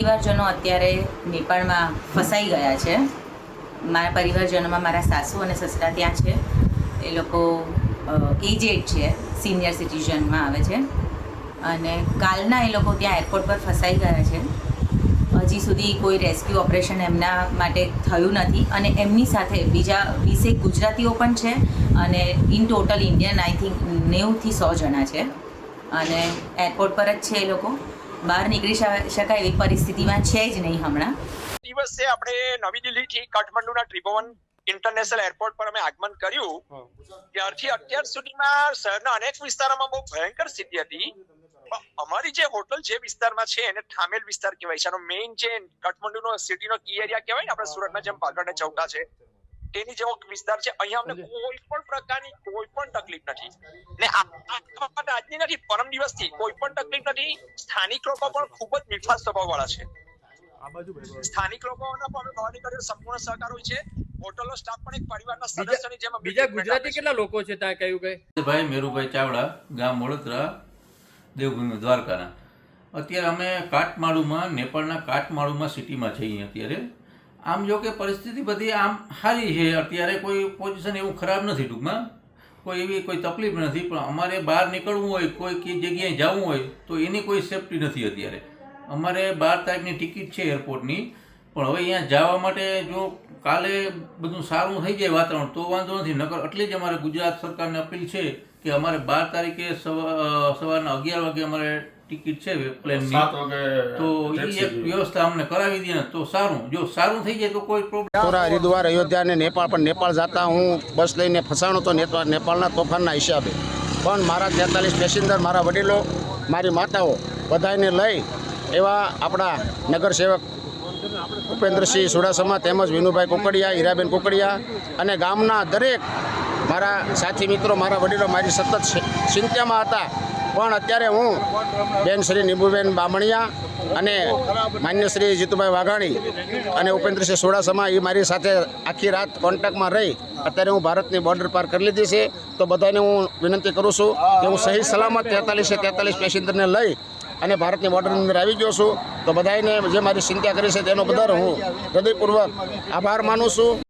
પરિવારજનો અત્યારે નેપાળમાં ફસાઈ ગયા છે। મારા પરિવારજનોમાં મારા સાસુ અને સસરા ત્યાં છે। એ લોકો એજેડ છે, સિનિયર સિટીઝનમાં આવે છે અને કાલના એ લોકો ત્યાં એરપોર્ટ પર ફસાઈ ગયા છે। હજી સુધી કોઈ રેસ્ક્યુ ઓપરેશન એમના માટે થયું નથી અને એમની સાથે બીજા 20 ગુજરાતીઓ પણ છે અને in total Indian I think 90 થી 100 જણા છે અને એરપોર્ટ પર જ છે। એ લોકો બહાર નીકળી શકાય એવી પરિસ્થિતિમાં છે જ નહીં। હમણાં દિવસે આપણે નવી દિલ્હીથી કાઠમંડુના ત્રિભુવન ઇન્ટરનેશનલ એરપોર્ટ પર અમે આગમન કર્યું। ત્યારથી અત્યાર સુધીમાં શહેરના અનેક વિસ્તારોમાં બહુ ભયંકર સ્થિતિ હતી। અમારી જે હોટલ જે વિસ્તારમાં છે એને થામેલ વિસ્તાર કહેવાય છે। આનો મેઇન જે કાઠમંડુનો સિટીનો કી એરિયા કહેવાય ને, આપણે સુરતના જેમ પાગડ ને ચૌટા છે તેની જેવો વિસ્તાર છે। અહીંયા અમને કોઈ પણ પ્રકારની કોઈ પણ તકલીફ નથી ને આજની નથી, પરમ દિવસથી કોઈ પણ તકલીફ નથી। સ્થાનિક લોકો પણ ખૂબ જ મીઠા સ્વભાવવાળા છે। સ્થાનિક લોકોના પણ ભાવની કર્યો સંપૂર્ણ સહકાર હોય છે। હોટલનો સ્ટાફ પણ એક પરિવારના સદસ્યની જેમ બીજા ગુજરાતી કેટલા લોકો છે ત્યાં કયું કઈ? ભાઈ મેરુભાઈ ચાવડા, ગામ વડોદરા, દેવભૂમિ દ્વારકાના। અત્યારે અમે કાઠમાડુમાં, નેપાળના કાઠમાડુમાં સિટીમાં છીએ અત્યારે। આમ જો કે પરિસ્થિતિ બધી આમ સારી છે, અત્યારે કોઈ પોઝિશન એવું ખરાબ નથી, ટૂંકમાં કોઈ એવી કોઈ તકલીફ નથી। પણ અમારે બહાર નીકળવું હોય, કોઈ જગ્યાએ જવું હોય તો એની કોઈ સેફટી નથી અત્યારે। અમારે 12 તારીખની ટિકિટ છે એરપોર્ટની, પણ હવે અહીંયા જવા માટે જો કાલે બધું સારું થઈ જાય વાતાવરણ તો વાંધો નથી, નકર એટલી જ અમારે ગુજરાત સરકારને અપીલ છે કે અમારે 12 તારીખે સવારના 11 વાગે અમારે ટિકિટ છે પ્લેનની, તો એ એક વ્યવસ્થા અમને કરાવી દે ને તો સારું। જો સારું થઈ જાય તો કોઈ પ્રોબ્લેમ। મથુરા, હરિદ્વાર, અયોધ્યા અને નેપાળ, પણ નેપાળ જતા હું બસ લઈને ફસાણો તો નેપાળના તોફાનના હિસાબે, પણ મારા 43 પેસેન્જર, મારા વડીલો, મારી માતાઓ બધાને લઈ એવા આપણા નગરસેવક ઉપેન્દ્રસિંહ ચુડાસમા તેમજ વિનુભાઈ કુકડિયા, હીરાબેન કુકડિયા અને ગામના દરેક મારા સાથી મિત્રો, મારા વડીલો મારી સતત ચિંતામાં હતા। પણ અત્યારે હું બેન શ્રી નીંબુબેન બામણિયા અને માન્ય શ્રી જીતુભાઈ વાઘાણી અને ઉપેન્દ્રસિંહ ચુડાસમા એ મારી સાથે આખી રાત કોન્ટેક્ટમાં રહી અત્યારે હું ભારતની બોર્ડર પાર કરી લીધી છે। તો બધાને હું વિનંતી કરું છું કે હું સહી સલામત 43 પેસેન્જરને લઈ અને ભારતની બોર્ડરની અંદર આવી ગયો છું। તો બધાને જે મારી ચિંતા કરી છે તેનો બદલ હું હૃદયપૂર્વક આભાર માનું છું